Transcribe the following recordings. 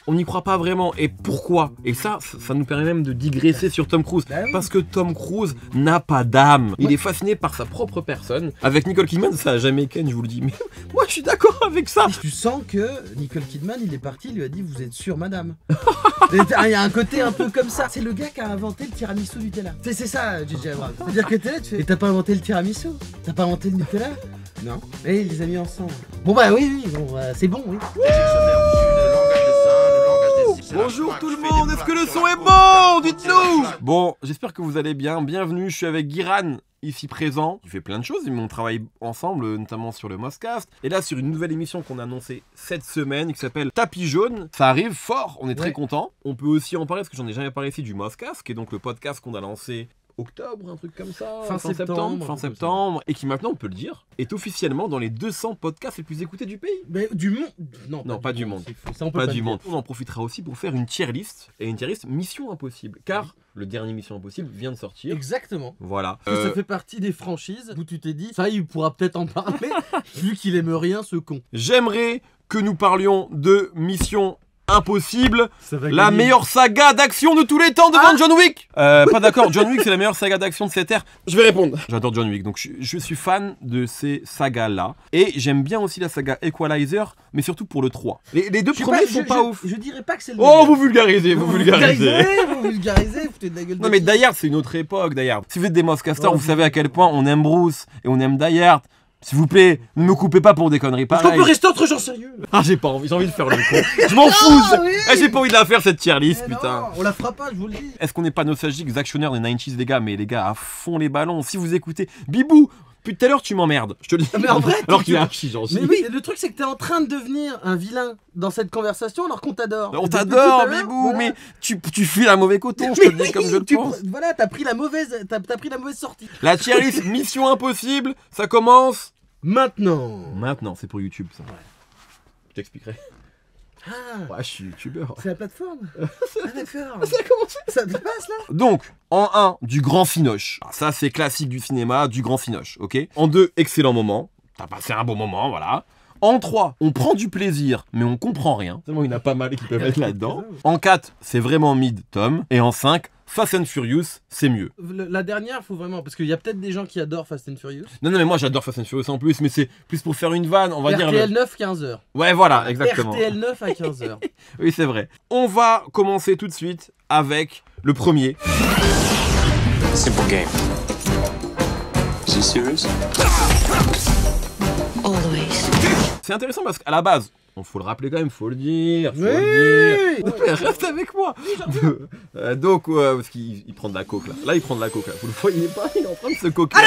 on n'y croit pas vraiment. Et pourquoi? Et ça nous permet même de digresser sur Tom Cruise. Bah oui. Parce que Tom Cruise n'a pas d'âme. Il est fasciné par sa propre personne. Avec Nicole Kidman, ça a jamais ken, je vous le dis. Mais moi, je suis d'accord avec ça. Tu sens que Nicole Kidman, il est parti, il lui a dit vous êtes sûre madame. Il y a un côté un peu comme ça. C'est le gars qui a inventé le tiramisu Nutella. C'est ça, JJ Abrams. C'est-à-dire que t'es là, tu fais. Et t'as pas inventé le tiramisu? T'as pas inventé le Nutella? Non. Et il les a mis ensemble. Bon bah oui, bon, c'est bon, oui. Bonjour tout le monde, est-ce que le son est bon? Dites-nous. Bon, j'espère que vous allez bien. Bienvenue, je suis avec Guiran, ici présent. Il fait plein de choses, mais on travaille ensemble, notamment sur le Moscast. Et là, sur une nouvelle émission qu'on a annoncée cette semaine, qui s'appelle Tapis Jaune. Ça arrive fort, on est très content. On peut aussi en parler, parce que j'en ai jamais parlé ici, du Moscast, qui est donc le podcast qu'on a lancé octobre, un truc comme ça, fin septembre, et qui maintenant, on peut le dire, est officiellement dans les 200 podcasts les plus écoutés du pays. Mais du monde. Non, pas du monde. Ça, on peut Pas pas du le monde. On en profitera aussi pour faire une tier list, et une tier list Mission Impossible, car le dernier Mission Impossible vient de sortir. Exactement. Voilà. Ça fait partie des franchises où tu t'es dit, ça il pourra peut-être en parler, vu qu'il aime rien ce con. J'aimerais que nous parlions de Mission Impossible, la gagner. meilleure saga d'action de tous les temps devant John Wick. Pas d'accord, John Wick c'est la meilleure saga d'action de cette ère. Je vais répondre. J'adore John Wick, donc je suis fan de ces sagas-là. Et j'aime bien aussi la saga Equalizer, mais surtout pour le 3. Les deux premiers sont pas ouf. Je dirais pas que c'est le Oh, meilleur. vous vulgarisez, vous vulgarisez. Vous vulgarisez, vous foutez de la gueule de Non mais qui. Die Hard c'est une autre époque, Die Hard. Si vous êtes des Moscasters, Oh, vous savez à quel point on aime Bruce et on aime Die Hard. S'il vous plaît, ne me coupez pas pour des conneries Est-ce qu'on pareilles. peut rester entre gens sérieux? Ah j'ai pas envie, j'ai envie de faire le con. Je m'en fous. oui. J'ai pas envie de la faire cette tier list, Eh putain. non, on la fera pas, je vous le dis. Est-ce qu'on n'est pas nostalgique, actionnaires des 90s les gars? Mais les gars, à fond les ballons. Si vous écoutez Bibou, depuis tout à l'heure tu m'emmerdes. Je te le dis. Mais en vrai, alors qu'il est archi gentil. Mais oui, le truc c'est que t'es en train de devenir un vilain dans cette conversation alors qu'on t'adore. On Et depuis t'adore tout à l'heure, Bibou, voilà. mais tu fuis la mauvais coton, je te le dis comme je le pense. Voilà, t'as pris la mauvaise sortie. La tier list Mission Impossible, ça commence Maintenant, c'est pour YouTube ça. Je t'expliquerai. Ah, Ouais, je suis youtubeur. c'est la plateforme. Ah d'accord. Ça a commencé. Ça te passe là? Donc, en 1, du grand finoche. Alors, ça, c'est classique du cinéma, du grand finoche, ok? En 2, excellent moment. T'as passé un bon moment, voilà. En 3, on prend du plaisir, mais on comprend rien. Tellement il y en a pas mal qui peuvent être là-dedans. En 4, c'est vraiment mid, Tom. Et en 5, Fast and Furious, c'est mieux. La dernière, faut vraiment. Parce qu'il y a peut-être des gens qui adorent Fast and Furious. Non, mais moi j'adore Fast and Furious en plus, mais c'est plus pour faire une vanne, on va dire. RTL 9, 15h. Ouais, voilà, exactement. RTL 9 à 15h. Oui, c'est vrai. On va commencer tout de suite avec le premier. Simple game. Is he serious? Always. C'est intéressant parce qu'à la base, on faut le rappeler quand même, faut le dire. Oui. Reste avec moi. Donc, parce qu'il prend de la coke là. Là, il prend de la coke là. Vous le voyez pas, il est en train de se coquer.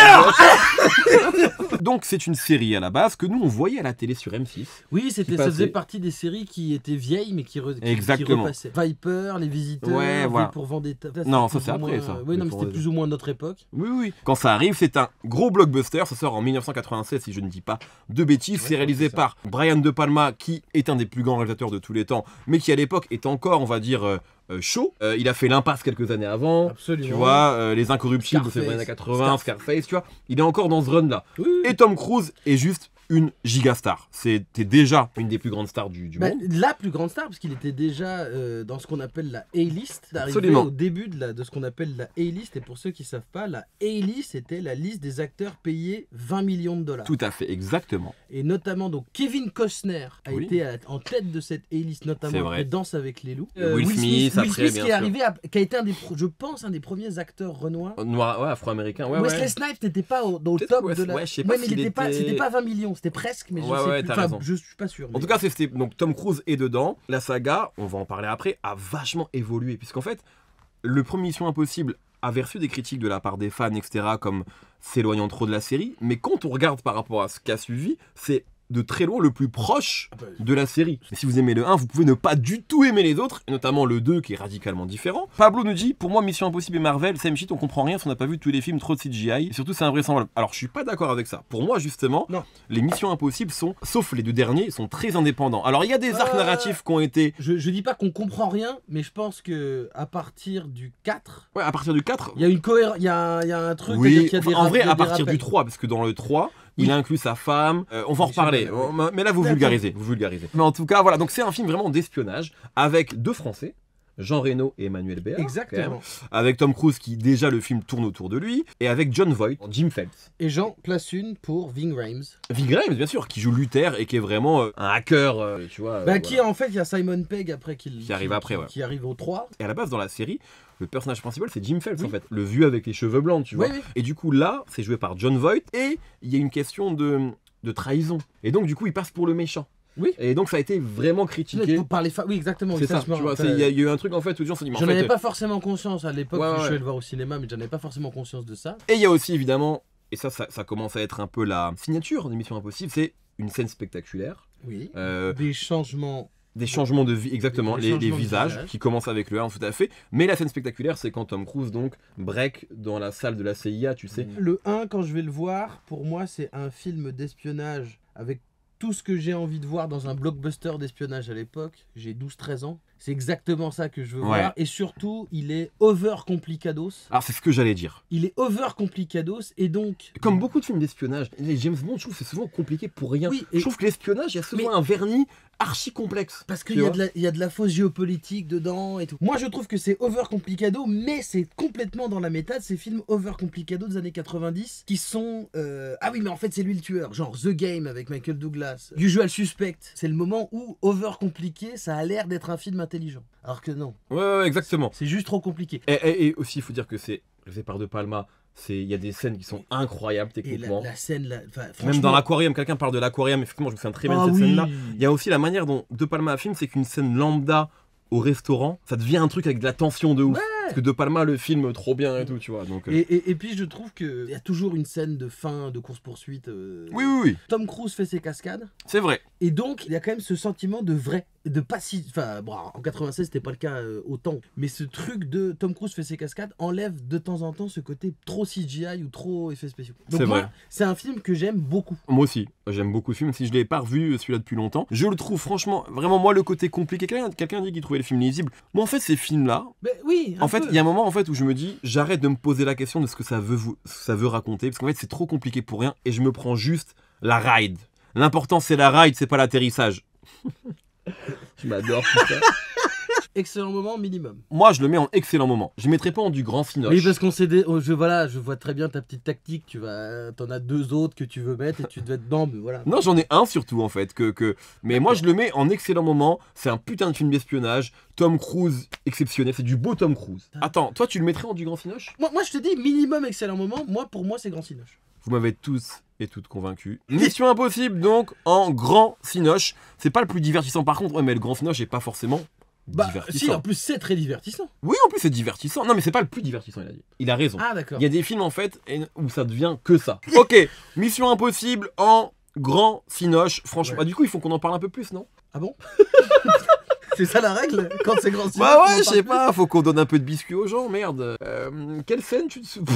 Donc, c'est une série à la base que nous on voyait à la télé sur M6. Oui, ça passait. faisait partie des séries qui étaient vieilles mais qui Exactement. repassaient. Viper, Les Visiteurs, Ouais, voilà. V pour Vendetta. Non, c'était ça, c'est plus ou après, moins- ça. Oui, non, V mais pour c'était plus ou moins notre époque. Oui, oui. Quand ça arrive, c'est un gros blockbuster. Ça sort en 1996, si je ne dis pas de bêtises. C'est réalisé par Brian De Palma, qui est un des plus grands réalisateurs de tous les temps, mais qui à l'époque est encore, on va dire, chaud. Il a fait L'Impasse quelques années avant. Absolument. Tu vois, Les Incorruptibles, c'est les années 80, Scarface, tu vois. Il est encore dans ce run-là. Oui, oui. Et Tom Cruise est juste une gigastar. C'était déjà une des plus grandes stars du Bah, monde. la plus grande star, parce qu'il était déjà dans ce qu'on appelle la A-list. Arrivé Absolument. au début de ce qu'on appelle la A-list. Et pour ceux qui ne savent pas, la A-list, c'était la liste des acteurs payés 20 millions de dollars. Tout à fait, exactement. Et notamment, donc, Kevin Costner a Oui. été en tête de cette A-list, C'est notamment vrai. après Danse avec les loups. Will Smith, après, Will Smith bien qui est sûr. arrivé, qui a été je pense, un des premiers acteurs renois. Noir, ouais, afro-américain, ouais, Wesley ouais. Snipes n'était pas au Peut-être top Wes- de la. ouais, je sais pas mais s'il c'était était- pas 20 millions, c'était presque, mais je Ouais, sais ouais, plus. t'as Enfin, raison. je suis pas sûr. En mais- tout cas, c'était donc Tom Cruise est dedans. La saga, on va en parler après, a vachement évolué. Puisqu'en fait, le premier Mission Impossible avait reçu des critiques de la part des fans, etc., comme s'éloignant trop de la série. Mais quand on regarde par rapport à ce qu'a suivi, c'est de très loin le plus proche de la série. Et si vous aimez le 1, vous pouvez ne pas du tout aimer les autres, et notamment le 2 qui est radicalement différent. Pablo nous dit, pour moi Mission Impossible et Marvel, same shit, on comprend rien si on n'a pas vu tous les films, trop de CGI, et surtout c'est invraisemblable. Alors je suis pas d'accord avec ça. Pour moi justement, Non. les Missions Impossibles sont, sauf les deux derniers, sont très indépendants. Alors il y a des arcs narratifs qui ont été... Je dis pas qu'on comprend rien, mais je pense que à partir du 4, Ouais, à partir du 4... il y a une il y a un truc. Oui, c'est-à-dire qu'il y a enfin, en des vrai, il y a à des partir du rappels. 3, parce que dans le 3, il inclut sa femme, on va en reparler, mais là vous vulgarisez. Mais en tout cas, voilà, donc c'est un film vraiment d'espionnage avec deux Français, Jean Reno et Emmanuel Béard. Exactement. Avec Tom Cruise qui déjà le film tourne autour de lui, et avec John Voight, Jim Phelps. Et Jean place une pour Ving Rhames. Ving Rhames, bien sûr, qui joue Luther et qui est vraiment un hacker, tu vois. Qui en fait, il y a Simon Pegg après qui arrive après, qui arrive au 3. Et à la base, dans la série, le personnage principal, c'est Jim Phelps, en fait. Le vieux avec les cheveux blancs, tu vois. Oui. Et du coup, là, c'est joué par John Voight, et il y a une question de trahison. Et donc, du coup, il passe pour le méchant. Oui. Et donc ça a été vraiment critiqué. Par les oui, exactement. C'est ça, tu vois, il y a eu un truc en fait où les gens se disent... J'en avais pas forcément conscience à l'époque où je suis allé le voir au cinéma, mais j'en avais pas forcément conscience de ça. Et il y a aussi évidemment, et ça commence à être un peu la signature de Mission Impossible, c'est une scène spectaculaire. Oui. Des changements de vie, exactement, les visages qui commencent avec le 1 tout à fait. Mais la scène spectaculaire, c'est quand Tom Cruise donc break dans la salle de la CIA, tu sais. Le 1, quand je vais le voir, pour moi c'est un film d'espionnage avec tout ce que j'ai envie de voir dans un blockbuster d'espionnage à l'époque. J'ai 12-13 ans. C'est exactement ça que je veux voir. Et surtout, il est over complicados. Alors c'est ce que j'allais dire. Il est over complicados et donc... Comme beaucoup de films d'espionnage, les James Bond, je trouve que c'est souvent compliqué pour rien. Oui, je trouve que l'espionnage, il y a souvent un vernis archi complexe. Parce qu'il y a de la fausse géopolitique dedans et tout. Moi, je trouve que c'est over complicado, mais c'est complètement dans la méta de ces films over complicado des années 90 qui sont... Ah oui, mais en fait, c'est lui le tueur. Genre The Game avec Michael Douglas. Usual Suspect. C'est le moment où over compliqué, ça a l'air d'être un film intelligent. Alors que non. Ouais, exactement. C'est juste trop compliqué. Et aussi, il faut dire que c'est réalisé par De Palma. Il y a des scènes qui sont incroyables techniquement. Et la scène, même dans l'aquarium, quelqu'un parle de l'aquarium, effectivement, je me souviens très bien de cette scène-là. Il y a aussi la manière dont De Palma filme, c'est qu'une scène lambda au restaurant, ça devient un truc avec de la tension de ouf. Parce que De Palma le filme trop bien et tout, tu vois. Donc, et puis je trouve qu'il y a toujours une scène de fin, de course-poursuite. Oui. Tom Cruise fait ses cascades. C'est vrai. Et donc, il y a quand même ce sentiment de vrai, de pas si... Enfin, bon, en 96, c'était pas le cas autant. Mais ce truc de Tom Cruise fait ses cascades enlève de temps en temps ce côté trop CGI ou trop effets spéciaux. Donc c'est vrai. C'est un film que j'aime beaucoup. Moi aussi, j'aime beaucoup ce film. Si je l'ai pas revu, celui-là depuis longtemps, je le trouve franchement, vraiment, moi, le côté compliqué. Quelqu'un dit qu'il trouvait le film lisible. Moi, en fait, ces films-là... oui, en fait, il y a un moment en fait, où je me dis, j'arrête de me poser la question de ce que ça veut raconter. Parce qu'en fait, c'est trop compliqué pour rien. Et je me prends juste la ride. L'important, c'est la ride, c'est pas l'atterrissage. Je m'adore, putain. Excellent moment minimum. Moi, je le mets en excellent moment. Je mettrais pas en du grand cinoche. Oui, parce qu'on s'est... je vois très bien ta petite tactique. T'en as deux autres que tu veux mettre et tu dois être dedans, mais voilà. Non, j'en ai un surtout, en fait. Mais moi, je le mets en excellent moment. C'est un putain de film d'espionnage. Tom Cruise, exceptionnel. C'est du beau Tom Cruise. Attends, toi, tu le mettrais en du grand cinoche ? Moi, je te dis minimum excellent moment. Pour moi, c'est grand cinoche. Vous m'avez tous et toutes convaincus. Mission Impossible, donc, en grand cinoche. C'est pas le plus divertissant, par contre. Ouais, mais le grand cinoche est pas forcément... divertissant. Si, en plus c'est très divertissant. Oui, en plus c'est divertissant. Non, mais c'est pas le plus divertissant, il a dit. Il a raison. Ah, d'accord. Il y a des films en fait où ça devient que ça. Ok, Mission Impossible en grand cinoche. Franchement, du coup, il faut qu'on en parle un peu plus, non ? Ah bon ? C'est ça la règle quand c'est grand cinoche. Bah ouais, je sais pas, faut qu'on donne un peu de biscuits aux gens, merde. Quelle scène tu te souviens ?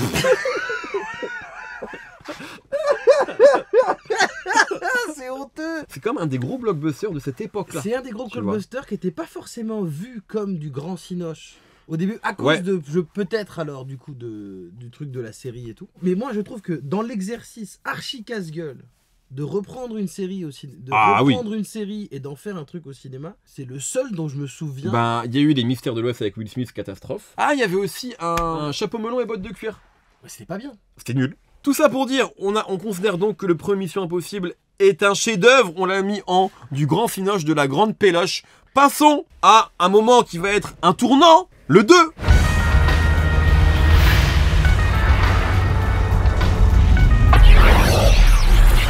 C'est honteux. C'est comme un des gros blockbusters de cette époque-là. C'est un des gros blockbusters qui n'était pas forcément vu comme du grand cinoche. Au début, à cause de... Peut-être alors, du coup, du truc de la série et tout. Mais moi, je trouve que dans l'exercice archi casse-gueule de reprendre une série au cinéma, une série et d'en faire un truc au cinéma, c'est le seul dont je me souviens. Ben, il y a eu les Mystères de l'Ouest avec Will Smith, catastrophe. Ah, il y avait aussi un chapeau melon et bottes de cuir. Ouais, c'était pas bien. C'était nul. Tout ça pour dire, on considère donc que le premier Mission Impossible est un chef-d'œuvre. On l'a mis en du grand cinoche, de la grande péloche. Passons à un moment qui va être un tournant, le 2.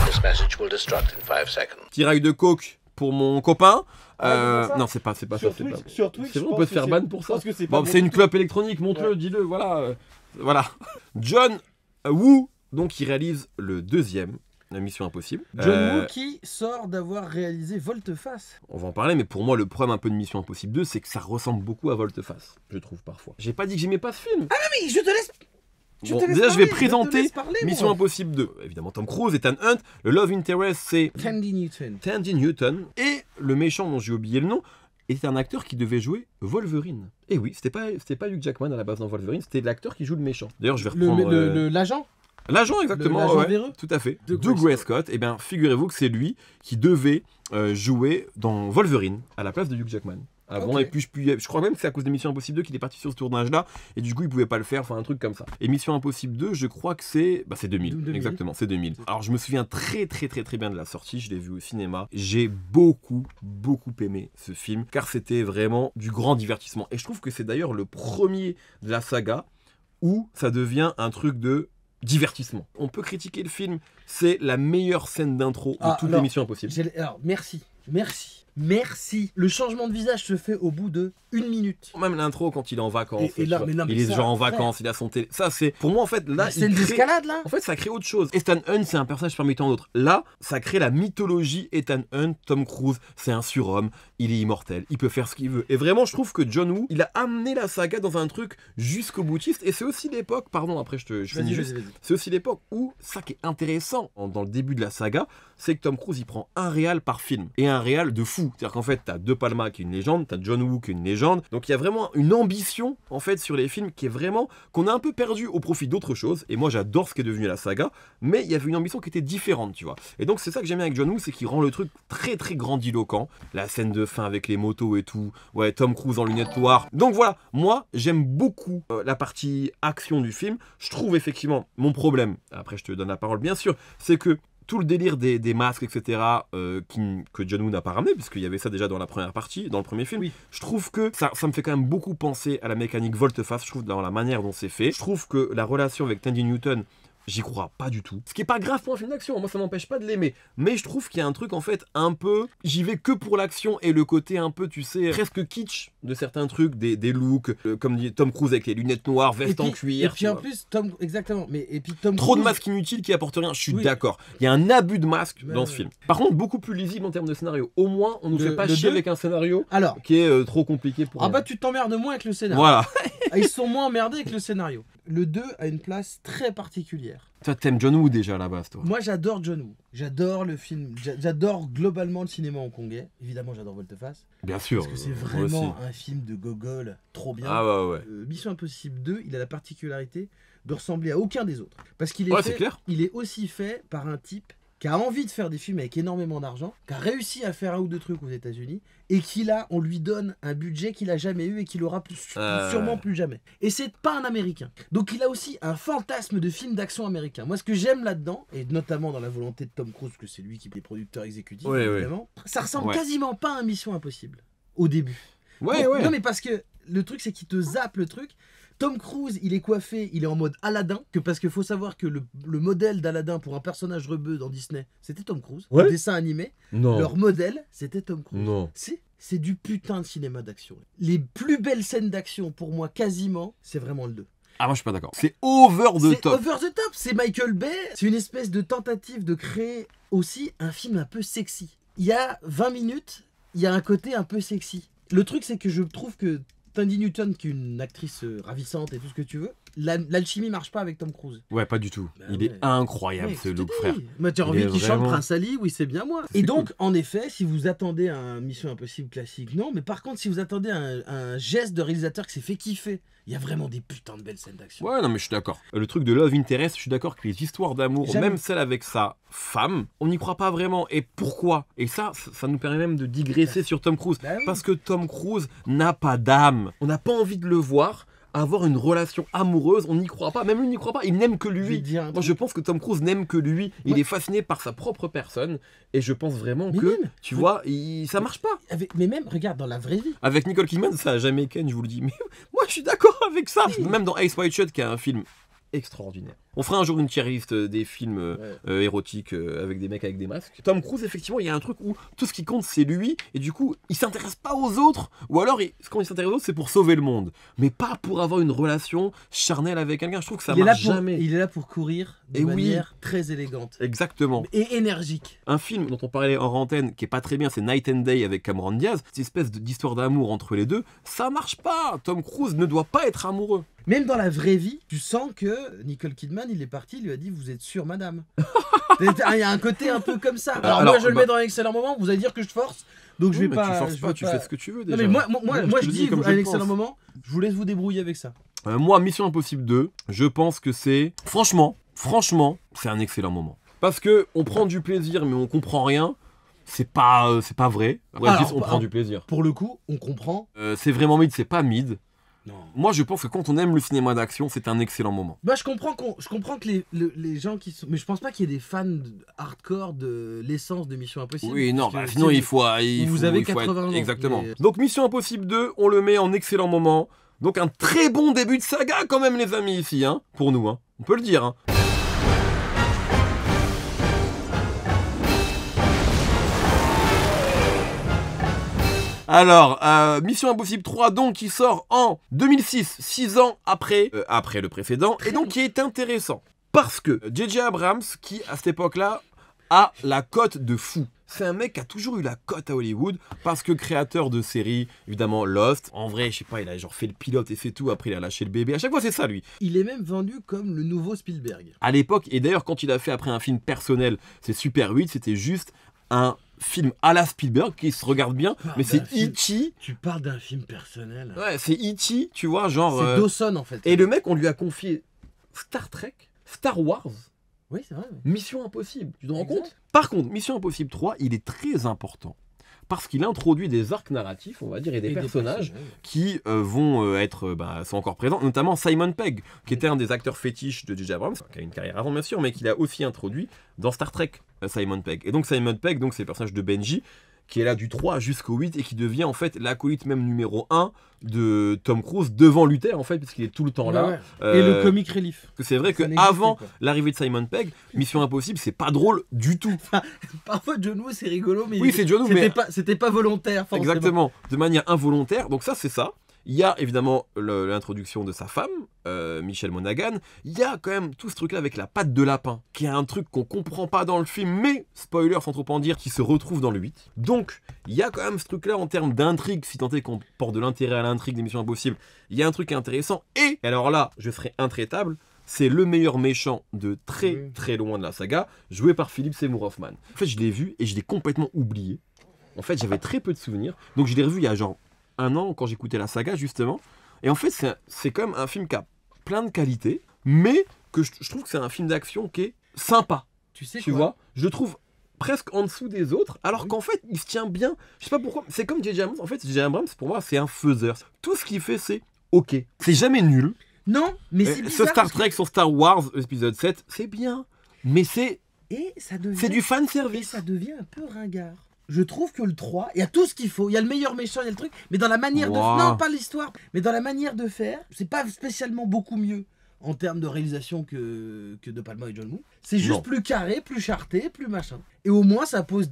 This message will destruct in 5 seconds. Tiraille de coke pour mon copain. Non, c'est pas ça. Sur Twitch, c'est vrai, on peut te faire ban pour ça. Bon, c'est une clope électronique, montre-le, dis-le, voilà. Voilà. John Woo, donc, qui réalise le deuxième Mission Impossible. John Woo qui sort d'avoir réalisé Volte-Face. On va en parler, mais pour moi, le problème un peu de Mission Impossible 2, c'est que ça ressemble beaucoup à Volte-Face, je trouve parfois. J'ai pas dit que j'aimais pas ce film. Ah non, mais je te laisse... Je vais présenter Mission Impossible 2. Évidemment, Tom Cruise, Ethan Hunt. Le Love Interest, c'est Tandy Newton. Et le méchant, dont j'ai oublié le nom, était un acteur qui devait jouer Wolverine. Et oui, c'était pas Hugh Jackman à la base dans Wolverine, c'était l'acteur qui joue le méchant. D'ailleurs, je vais reprendre... L'agent L'agent, exactement, L'agent ouais, véreux tout à fait. Doug Doug Gray Scott, et bien figurez-vous que c'est lui qui devait jouer dans Wolverine à la place de Hugh Jackman. Avant, Ok. et puis je crois même que c'est à cause de Mission Impossible 2 qu'il est parti sur ce tournage-là, et du coup il pouvait pas le faire, enfin un truc comme ça. Et Mission Impossible 2, je crois que c'est 2000, 2000. exactement, c'est 2000. Alors je me souviens très bien de la sortie, je l'ai vu au cinéma. J'ai beaucoup aimé ce film, car c'était vraiment du grand divertissement. Et je trouve que c'est d'ailleurs le premier de la saga où ça devient un truc de divertissement. On peut critiquer le film, c'est la meilleure scène d'intro de toutes les Missions Impossibles. Alors, merci. Le changement de visage se fait au bout de 1 minute. Même l'intro quand il est en vacances, Et là, tu vois, mais non, mais il est ça, genre en frère. vacances, il a son télé. Ça c'est pour moi en fait là. La scène d'escalade là. En fait, ça crée autre chose. Ethan Hunt, c'est un personnage parmi tant d'autres. Là, ça crée la mythologie Ethan Hunt, Tom Cruise, c'est un surhomme, il est immortel, il peut faire ce qu'il veut. Et vraiment, je trouve que John Woo, il a amené la saga dans un truc jusqu'au boutiste. Et c'est aussi l'époque, pardon, après je finis juste. Vas-y. C'est aussi l'époque où, ça qui est intéressant dans le début de la saga, c'est que Tom Cruise il prend un réal par film. Et un réal de fou. C'est-à-dire qu'en fait, t'as De Palma qui est une légende, t'as John Woo qui est une légende. Donc il y a vraiment une ambition en fait sur les films qui est vraiment qu'on a un peu perdu au profit d'autres choses. Et moi j'adore ce qui est devenu la saga, mais il y avait une ambition qui était différente, tu vois. Et donc c'est ça que j'aime bien avec John Woo, c'est qu'il rend le truc très grandiloquent. La scène de fin avec les motos et tout. Ouais, Tom Cruise en lunettes noires. Donc voilà, moi j'aime beaucoup la partie action du film. Je trouve effectivement mon problème, après je te donne la parole bien sûr, c'est que tout le délire des masques, etc., que John Woo n'a pas ramené, puisqu'il y avait ça déjà dans la première partie, dans le premier film. Oui. Je trouve que ça me fait quand même beaucoup penser à la mécanique volte-face, je trouve, dans la manière dont c'est fait. Je trouve que la relation avec Tandy Newton, j'y crois pas du tout. Ce qui est pas grave pour un film d'action, moi ça m'empêche pas de l'aimer. Mais je trouve qu'il y a un truc en fait un peu... J'y vais que pour l'action et le côté un peu, tu sais, presque kitsch de certains trucs, des looks, comme dit Tom Cruise avec les lunettes noires, veste en cuir. Et puis en plus, exactement. Et puis Tom Trop de Cruise- masques inutiles qui apportent rien, je suis Oui. d'accord. Il y a un abus de masques Ouais, dans ce ouais. film. Par contre, beaucoup plus lisible en termes de scénario. Au moins, on nous Le- fait pas le chier 2. avec un scénario Alors, qui est trop compliqué pour ah rien. bah tu t'emmerdes moins avec le scénario. Voilà. Ah, ils sont moins emmerdés avec le scénario. Le 2 a une place très particulière. Toi, t'aimes John Woo déjà à la base, toi. Moi j'adore John Woo. J'adore le film. J'adore globalement le cinéma hongkongais. Évidemment j'adore Volte-Face. Bien sûr. Parce que c'est moi aussi. vraiment un film de gogol trop bien. Ah ouais. Mission Impossible 2, il a la particularité de ressembler à aucun des autres. Parce qu'il est, Ouais, c'est clair. il est aussi fait par un type qui a envie de faire des films avec énormément d'argent, qui a réussi à faire un ou deux trucs aux États-Unis, et qui là, on lui donne un budget qu'il a jamais eu et qu'il aura sûrement plus jamais. Et c'est pas un Américain. Donc il a aussi un fantasme de film d'action américain. Moi, ce que j'aime là-dedans, et notamment dans la volonté de Tom Cruise, que c'est lui qui est producteur exécutif, Ouais, évidemment, ça ressemble Ouais. quasiment pas à un Mission Impossible au début. Ouais, Non, ouais. Non mais parce que le truc c'est qu'il te zappe le truc. Tom Cruise, il est coiffé, il est en mode Aladdin, parce qu'il faut savoir que le modèle d'Aladdin pour un personnage rebeu dans Disney, c'était Tom Cruise. Ouais. Le dessin animé, Non. leur modèle, c'était Tom Cruise. Non. C'est du putain de cinéma d'action. Les plus belles scènes d'action, pour moi, quasiment, c'est vraiment le 2. Ah, moi je suis pas d'accord. C'est over the C'est top. over the top, c'est Michael Bay. C'est une espèce de tentative de créer aussi un film un peu sexy. Il y a 20 minutes, il y a un côté un peu sexy. Le truc, c'est que je trouve que Tandy Newton, qui est une actrice ravissante et tout ce que tu veux, l'alchimie marche pas avec Tom Cruise. Ouais, pas du tout. Bah Il ouais. est incroyable Mec, ce je te look, dis. frère. Mais tu as Il envie est qu'il chante vraiment- Prince Ali, oui, c'est bien moi. C'est Et donc, en effet, si vous attendez un Mission Impossible classique, non. Mais par contre, si vous attendez un geste de réalisateur qui s'est fait kiffer, il y a vraiment des putains de belles scènes d'action. Ouais, non, mais je suis d'accord. Le truc de Love Interest, je suis d'accord que les histoires d'amour, Jamais. même celle avec sa femme, on n'y croit pas vraiment. Et pourquoi? Et ça nous permet même de digresser sur Tom Cruise. Bah oui. Parce que Tom Cruise n'a pas d'âme. On n'a pas envie de le voir avoir une relation amoureuse. On n'y croit pas. Même lui n'y croit pas. Il n'aime que Je vais te lui. dire un Moi, truc. je pense que Tom Cruise n'aime que lui. Il Ouais. est fasciné par sa propre personne. Et je pense vraiment Mais que, même. tu vois, ça marche pas. Mais même, regarde, dans la vraie vie. Avec Nicole Kidman, ça a jamais ken, je vous le dis. Mais moi, je suis d'accord avec ça. Même dans Ice White Shot, qui est un film extraordinaire. On fera un jour une tier list des films érotiques avec des mecs avec des masques. Tom Cruise, effectivement, il y a un truc où tout ce qui compte, c'est lui. Et du coup, il s'intéresse pas aux autres. Ou alors, quand il s'intéresse aux autres, c'est pour sauver le monde. Mais pas pour avoir une relation charnelle avec quelqu'un. Je trouve que ça il est là marche pour, jamais. il est là pour courir de Et oui. manière très élégante Exactement. et énergique. Un film dont on parlait en antenne qui est pas très bien, c'est Night and Day avec Cameron Diaz. Cette espèce d'histoire d'amour entre les deux, ça marche pas. Tom Cruise ne doit pas être amoureux. Même dans la vraie vie, tu sens que Nicole Kidman, il est parti, il lui a dit vous êtes sûre, madame. Il y a un côté un peu comme ça. Alors moi, je le mets dans un excellent moment. Vous allez dire que je force, donc je vais Mais pas. tu forces je pas, vais tu pas- fais ce que tu veux Non déjà. mais moi, te je le dis comme je un le excellent pense. moment. Je vous laisse vous débrouiller avec ça. Moi, Mission Impossible 2, je pense que c'est... Franchement, Franchement, c'est un excellent moment. Parce que on prend du plaisir, mais on comprend rien. C'est pas vrai. Ouais, Alors, on prend du plaisir. Pour le coup, on comprend. C'est vraiment mid, c'est pas mid. Non. Moi, je pense que quand on aime le cinéma d'action, c'est un excellent moment. Bah, je comprends que les gens qui sont. Mais je pense pas qu'il y ait des fans hardcore de l'essence de Mission Impossible. Oui, non, parce que, sinon tu sais, il faut avez il faut 80 ans. Exactement. Mais- Donc Mission Impossible 2, on le met en excellent moment. Donc un très bon début de saga quand même les amis ici, hein, pour nous, hein. On peut le dire. Hein. Alors, Mission Impossible 3, donc, qui sort en 2006, 6 ans après le précédent, et donc qui est intéressant. Parce que J.J. Abrams, qui à cette époque-là, a la cote de fou. C'est un mec qui a toujours eu la cote à Hollywood, parce que créateur de séries, évidemment Lost, en vrai, je sais pas, il a genre fait le pilote et c'est tout, après il a lâché le bébé, à chaque fois c'est ça lui. Il est même vendu comme le nouveau Spielberg. À l'époque, et d'ailleurs quand il a fait après un film personnel, c'est Super 8, c'était juste un film à la Spielberg qui se regarde bien, mais c'est E.T. Tu parles d'un film personnel. Ouais, c'est E.T., tu vois, genre... C'est Dawson en fait. Et le mec, on lui a confié Star Trek, Star Wars, Oui, c'est vrai. Mission Impossible, tu te rends Exact. compte? Par contre, Mission Impossible 3, il est très important, parce qu'il introduit des arcs narratifs, on va dire, et des personnages qui vont être, sont encore présents, notamment Simon Pegg, qui était un des acteurs fétiches de J.J. Abrams, qui a une carrière avant bien sûr, mais qu'il a aussi introduit dans Star Trek, Simon Pegg. Et donc Simon Pegg, donc, c'est le personnage de Benji, qui est là du 3 jusqu'au 8 et qui devient en fait l'acolyte même numéro 1 de Tom Cruise devant Luther en fait, puisqu'il est tout le temps là. Et le comic relief. Que c'est vrai Ça n'existe qu'avant plus, quoi. l'arrivée de Simon Pegg, Mission Impossible, c'est pas drôle du tout. Parfois John Woo c'est rigolo, mais Oui, c'est John Woo, mais c'était pas volontaire. Forcément. exactement, de manière involontaire. Donc ça, c'est ça. Il y a évidemment l'introduction de sa femme, Michelle Monaghan. Il y a quand même tout ce truc-là avec la patte de lapin, qui est un truc qu'on comprend pas dans le film, mais, spoiler sans trop en dire, qui se retrouve dans le 8. Donc, il y a quand même ce truc-là en termes d'intrigue, si tant est qu'on porte de l'intérêt à l'intrigue des Missions Impossibles. Il y a un truc intéressant. Et alors là, je serai intraitable. C'est le meilleur méchant de très très loin de la saga, joué par Philip Seymour Hoffman. En fait, je l'ai vu et je l'ai complètement oublié. En fait, j'avais très peu de souvenirs. Donc, je l'ai revu il y a genre un an quand j'écoutais la saga justement. Et en fait c'est quand même un film qui a plein de qualités, mais que je trouve que c'est un film d'action qui est sympa. Tu sais Tu vois, je le trouve presque en dessous des autres, alors qu'en fait il se tient bien. Je sais pas pourquoi, c'est comme J.J. Abrams. En fait J.J. Abrams pour moi c'est un faiseur. Tout ce qu'il fait c'est ok. C'est jamais nul. Non, mais c'est Ce bizarre. Star parce que- Trek, son Star Wars épisode 7, c'est bien. Mais c'est Et ça devient. du fan Et service. ça devient un peu ringard. Je trouve que le 3, il y a tout ce qu'il faut. Il y a le meilleur méchant, il y a le truc. Mais dans la manière de Wow. Non, pas l'histoire. Mais dans la manière de faire, c'est pas spécialement beaucoup mieux en termes de réalisation que De Palma et John Woo. C'est juste Non. plus carré, plus charté, plus machin. Et au moins, ça pose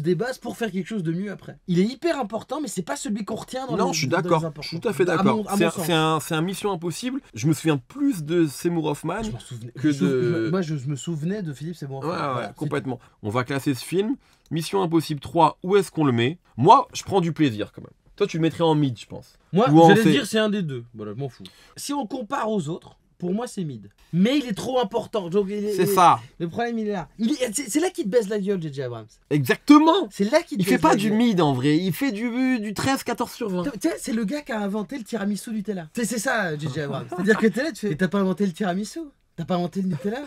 des bases pour faire quelque chose de mieux après. Il est hyper important, mais c'est pas celui qu'on retient dans Non, les je suis dans les d'accord. importants. Je suis tout à fait À d'accord. mon- à mon sens. C'est un Mission Impossible. Je me souviens plus de Seymour Hoffman. Je m'en souvenais. que de- Moi, je me souvenais de Philippe Seymour Ouais, Hoffman. ouais, Voilà, c'est complètement. On va classer ce film. Mission Impossible 3, où est-ce qu'on le met? Moi, je prends du plaisir quand même. Toi, tu le mettrais en mid, je pense. Moi, Ou en j'allais fait- dire c'est un des deux. Voilà, je m'en fous. Si on compare aux autres, pour moi c'est mid. Mais il est trop important. Donc, C'est ça. Le problème il est là. C'est là qu'il te baisse la gueule, J.J. Abrams. Exactement. C'est là qu'il te Il fait baisse pas la du gueule. mid en vrai. Il fait du 13-14 sur 20. Tu sais, c'est le gars qui a inventé le tiramisu Nutella. C'est ça, J.J. Abrams. C'est-à-dire que t'es là, tu fais. Et t'as pas inventé le tiramisu? T'as pas inventé le Nutella?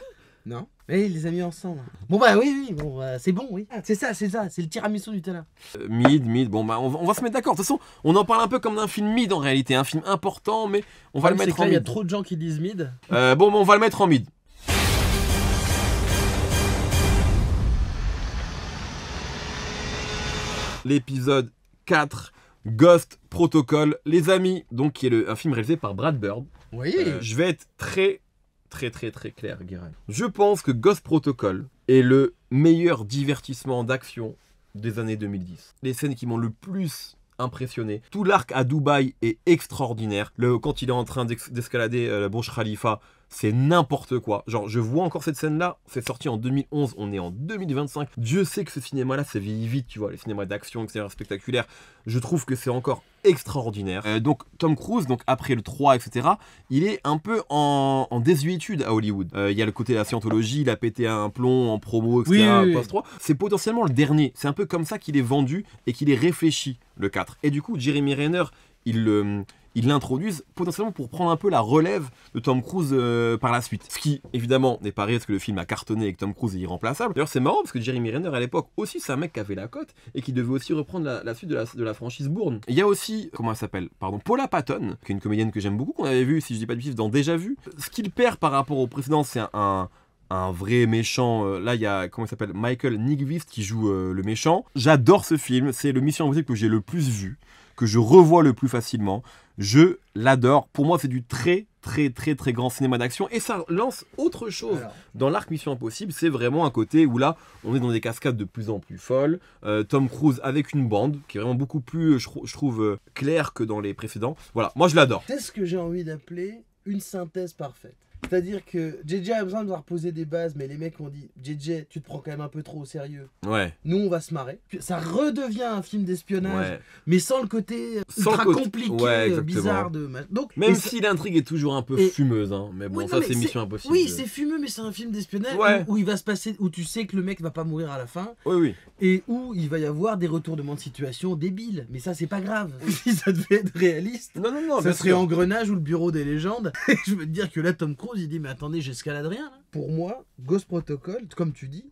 Non. Et il les a mis ensemble. Bon bah oui, bon, c'est bon, oui. Ah, c'est ça, c'est le tiramisu Nutella. Mid. Bon, bah, on va se mettre d'accord. De toute façon, on en parle un peu comme d'un film mid en réalité. Un film important, mais on va le C'est mettre que en là, il y a mid. trop de gens qui disent mid. Bon, on va le mettre en mid. L'épisode 4, Ghost Protocol, les amis, donc qui est un film réalisé par Brad Bird. Oui. Je vais être très clair, Guérin. Je pense que Ghost Protocol est le meilleur divertissement d'action des années 2010. Les scènes qui m'ont le plus impressionné. Tout l'arc à Dubaï est extraordinaire. Quand il est en train d'escalader la Burj Khalifa, c'est n'importe quoi. Genre, je vois encore cette scène-là. C'est sorti en 2011, on est en 2025. Dieu sait que ce cinéma-là, ça vieillit vite, tu vois. Les cinémas d'action, etc., spectaculaires. Je trouve que c'est encore extraordinaire. Donc, Tom Cruise, donc après le 3, etc., il est un peu en désuétude à Hollywood. Il y a le côté de la scientologie, il a pété un plomb en promo, etc., Oui. post 3. C'est potentiellement le dernier. C'est un peu comme ça qu'il est vendu et qu'il est réfléchi, le 4. Et du coup, Jeremy Renner, il ils l'introduisent potentiellement pour prendre un peu la relève de Tom Cruise par la suite. Ce qui, évidemment, n'est pas réel parce que le film a cartonné et que Tom Cruise est irremplaçable. D'ailleurs, c'est marrant parce que Jeremy Renner, à l'époque, aussi, c'est un mec qui avait la cote et qui devait aussi reprendre la suite de la franchise Bourne. Il y a aussi, comment elle s'appelle, pardon, Paula Patton, qui est une comédienne que j'aime beaucoup, qu'on avait vu, si je dis pas de bêtises, dans Déjà Vu. Ce qu'il perd par rapport au précédent, c'est un vrai méchant. Là, il y a, comment il s'appelle, Michael Nyqvist qui joue le méchant. J'adore ce film, c'est le Mission Impossible que j'ai le plus vu, que je revois le plus facilement. Je l'adore. Pour moi, c'est du très grand cinéma d'action et ça lance autre chose. Alors, dans l'arc Mission Impossible, c'est vraiment un côté où là, on est dans des cascades de plus en plus folles. Tom Cruise avec une bande qui est vraiment beaucoup plus, je trouve, claire que dans les précédents. Voilà, moi je l'adore. c'est ce que j'ai envie d'appeler une synthèse parfaite. C'est-à-dire que JJ a besoin de nous reposer des bases, mais les mecs ont dit JJ, tu te prends quand même un peu trop au sérieux. Ouais. Nous, on va se marrer. Ça redevient un film d'espionnage, Ouais. mais sans le côté Sans ultra le côté- compliqué, ouais, exactement. bizarre de. Donc, Même et ça- si l'intrigue est toujours un peu et- fumeuse, hein. Mais bon, Oui, non, ça mais c'est Mission Impossible. Oui, c'est fumeux, mais c'est un film d'espionnage Ouais. où il va se passer, où tu sais que le mec va pas mourir à la fin, Oui. et où il va y avoir des retournements de situation débiles. Mais ça, c'est pas grave. Si ça devait être réaliste, Non, ça bien serait sûr. Engrenage ou le Bureau des légendes. Je veux te dire que là, Tom Cruise, il dit mais attendez, j'escalade rien. Là. Pour moi, Ghost Protocol, comme tu dis.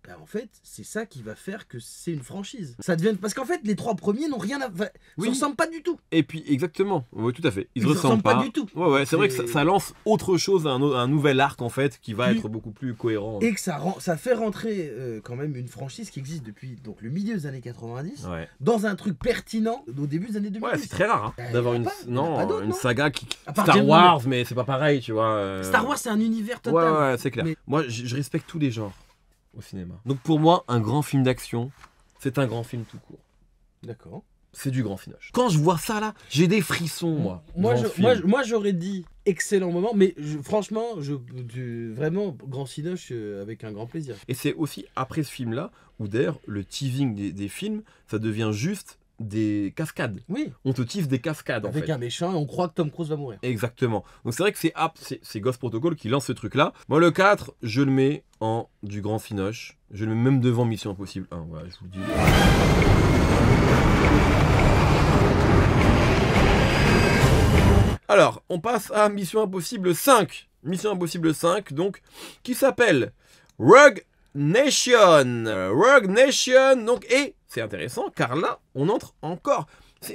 Ben, en fait, c'est ça qui va faire que c'est une franchise. Ça devient parce qu'en fait, les trois premiers n'ont rien à, Oui. se ressemblent pas du tout. Et puis, exactement. Oui, tout à fait. Ils Ils se se ressemblent ressemblent pas du tout. Ouais, c'est vrai que ça lance autre chose, un nouvel arc en fait, qui va Plus- être beaucoup plus cohérent. Et que ça fait rentrer quand même une franchise qui existe depuis donc le milieu des années 90 Ouais. dans un truc pertinent au début des années 2010. Ouais, c'est très rare hein, Ben, d'avoir y en une, a pas, y en a pas d'autres, une non saga qui. À part Star James Wars, mais c'est pas pareil, tu vois. Star Wars, c'est un univers Ouais, total. ouais, c'est clair. Mais- Moi, je respecte tous les genres au cinéma. Donc pour moi, un grand film d'action, c'est un grand film tout court. D'accord. C'est du grand finoche. Quand je vois ça là, j'ai des frissons, moi. Moi, devant le film. moi, j'aurais dit excellent moment, mais franchement, vraiment grand cinoche avec un grand plaisir. Et c'est aussi après ce film-là, où d'ailleurs, le teasing des films, ça devient juste des cascades. Oui. On te tease des cascades, en Avec fait. un méchant, et on croit que Tom Cruise va mourir. Exactement. Donc c'est vrai que c'est Ghost Protocol qui lance ce truc-là. Moi, le 4, je le mets en du grand finoche. Je le mets même devant Mission Impossible 1. Voilà, je vous le dis. Alors, on passe à Mission Impossible 5. Mission Impossible 5, donc, qui s'appelle Rogue Nation. Rogue Nation, donc, et c'est intéressant, car là, on entre encore.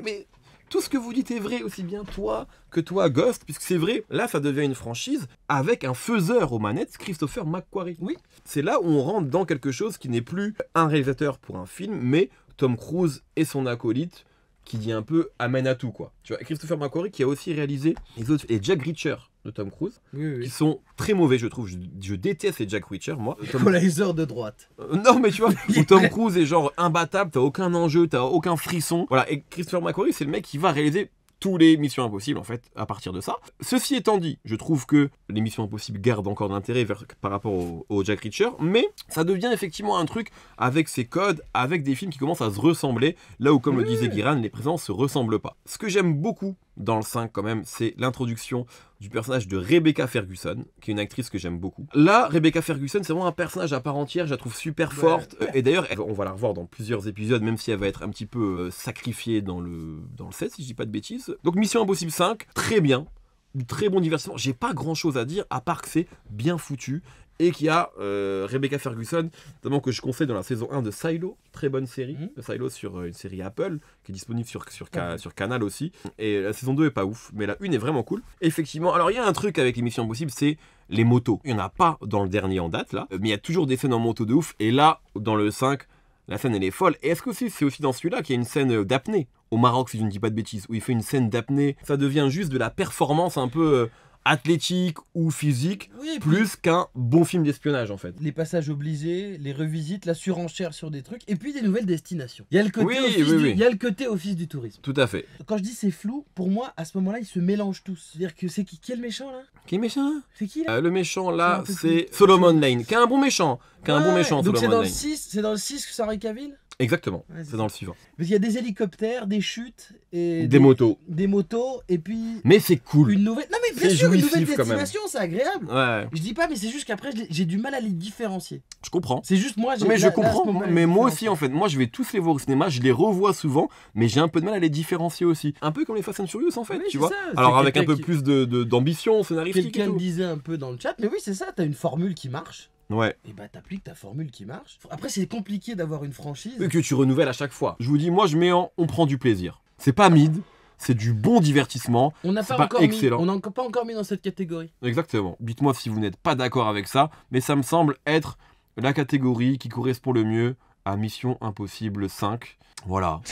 Mais tout ce que vous dites est vrai, aussi bien toi que toi, Ghost, puisque c'est vrai, là, ça devient une franchise avec un faiseur aux manettes, Christopher McQuarrie. Oui. C'est là où on rentre dans quelque chose qui n'est plus un réalisateur pour un film, mais Tom Cruise et son acolyte, qui dit un peu amène à tout, quoi. Tu vois, Christopher McQuarrie qui a aussi réalisé les Jack Reacher de Tom Cruise, Oui, qui sont très mauvais, je trouve. Je déteste les Jack Reacher, moi. Equalizer de droite. Non, mais tu vois, où Tom Cruise est genre imbattable, t'as aucun enjeu, t'as aucun frisson. Voilà, et Christopher McQuarrie, c'est le mec qui va réaliser tous les Missions Impossibles, en fait, à partir de ça. Ceci étant dit, je trouve que les Missions Impossibles gardent encore d'intérêt par rapport au Jack Reacher, mais ça devient effectivement un truc avec ses codes, avec des films qui commencent à se ressembler, là où, comme le disait Guiran, les présents se ressemblent pas. Ce que j'aime beaucoup dans le 5 quand même, c'est l'introduction du personnage de Rebecca Ferguson, qui est une actrice que j'aime beaucoup. Là, Rebecca Ferguson, c'est vraiment un personnage à part entière, je la trouve super forte. Et d'ailleurs, on va la revoir dans plusieurs épisodes, même si elle va être un petit peu sacrifiée dans le 7, si je dis pas de bêtises. Donc Mission Impossible 5, très bien, du très bon divertissement. J'ai pas grand chose à dire, à part que c'est bien foutu. Et qu'il y a Rebecca Ferguson, notamment que je conseille dans la saison 1 de Silo, très bonne série, de Silo sur une série Apple, qui est disponible sur Canal aussi. Et la saison 2 est pas ouf, mais la 1 est vraiment cool. Effectivement, alors il y a un truc avec les Missions Impossibles, c'est les motos. Il n'y en a pas dans le dernier en date, là, mais il y a toujours des scènes en moto de ouf. Et là, dans le 5, la scène elle est folle. Et est-ce que c'est aussi dans celui-là qu'il y a une scène d'apnée au Maroc, si je ne dis pas de bêtises, où il fait une scène d'apnée. Ça devient juste de la performance un peu athlétique ou physique, Oui, et puis- plus qu'un bon film d'espionnage en fait. Les passages obligés, les revisites, la surenchère sur des trucs, et puis des nouvelles destinations. Il y a le côté, Oui, office, oui, oui. Il y a le côté office du tourisme. Tout à fait. Quand je dis c'est flou, pour moi, à ce moment-là, ils se mélangent tous. C'est-à-dire que c'est qui est le méchant là Qui est méchant? C'est qui là Le méchant Je là, me rappelle c'est plus. Solomon Lane, qui est un bon méchant. Ouais, donc c'est Solomon dans le Lane. 6, c'est dans le 6 que ça Cavill. Exactement, Ouais, c'est dans le suivant. Parce qu'il y a des hélicoptères, des chutes et Des motos. des motos et puis Mais c'est cool. une nouvelle. Non mais bien C'est sûr une jouissif, nouvelle quand même. destination, c'est agréable. Ouais, Je dis pas, mais c'est juste qu'après j'ai du mal à les différencier. je comprends. C'est juste moi. Mais je là, à ce comprends, moment-là, mais les moi différencier. aussi en fait, moi je vais tous les voir au cinéma, je les revois souvent, mais j'ai un peu de mal à les différencier aussi. Un peu comme les Fast and Furious en fait, Oui, tu c'est vois. ça, c'est Alors avec un quelqu'un peu qui- plus d'ambition scénaristique et Quelqu'un le tout. disait un peu dans le chat, mais oui c'est ça, t'as une formule qui marche. Ouais. Et bah t'appliques ta formule qui marche. Après c'est compliqué d'avoir une franchise. Et que tu renouvelles à chaque fois. Je vous dis, moi je mets on prend du plaisir. C'est pas mid, c'est du bon divertissement. On n'a c'est pas pas encore excellent. mis, on n'a pas encore mis dans cette catégorie. Exactement. Dites-moi si vous n'êtes pas d'accord avec ça, mais ça me semble être la catégorie qui correspond le mieux à Mission Impossible 5. Voilà.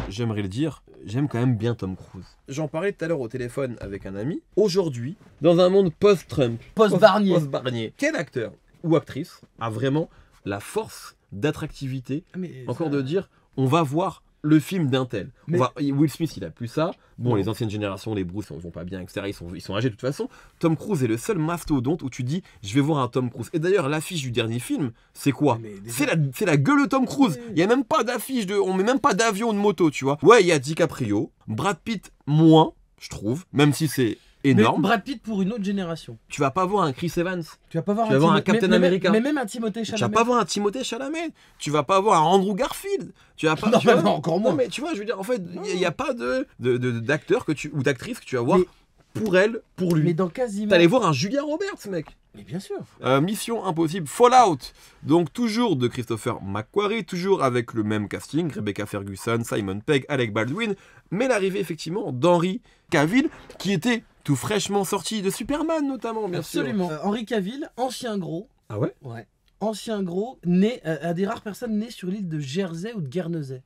J'aimerais le dire, j'aime quand même bien Tom Cruise. J'en parlais tout à l'heure au téléphone avec un ami. Aujourd'hui, dans un monde post-Trump, Post-Barnier. post-Barnier, quel acteur ou actrice a vraiment la force d'attractivité, Mais encore ça- de dire, on va voir le film d'un tel. Mais- Will Smith, il a plus ça. Bon, Non. les anciennes générations, les Bruce, ils vont pas bien, etc. Ils sont âgés de toute façon. Tom Cruise est le seul mastodonte où tu dis, je vais voir un Tom Cruise. Et d'ailleurs, l'affiche du dernier film, c'est quoi? Mais déjà- C'est la gueule de Tom Cruise. Oui. Il y a même pas d'affiche, on met même pas d'avion, de moto, tu vois. Ouais, il y a DiCaprio, Brad Pitt moins, je trouve, même si c'est Mais énorme. Brad Pitt pour une autre génération. Tu vas pas voir un Chris Evans. Tu vas pas voir Tu vas voir un Captain mais- America. Mais même un Timothée Tu vas Chalamet. pas voir un Timothée Chalamet. Tu vas pas voir un Andrew Garfield. Tu vas pas. Non, tu vois, non, encore moins. Non, mais tu vois, je veux dire, en fait, il y a pas d'acteur ou d'actrice que tu vas voir Mais- pour elle, pour lui. Mais dans quasiment. T'allais voir un Julia Roberts, mec. Mais bien sûr. Mission Impossible Fallout. Donc toujours de Christopher McQuarrie, toujours avec le même casting, Rebecca Ferguson, Simon Pegg, Alec Baldwin, mais l'arrivée effectivement d'Henry Cavill, qui était tout fraîchement sorti de Superman notamment, bien sûr. Absolument. Henry Cavill, ancien gros. Ah ouais. Ouais. Ancien gros, né, à des rares personnes nées sur l'île de Jersey ou de Guernesey.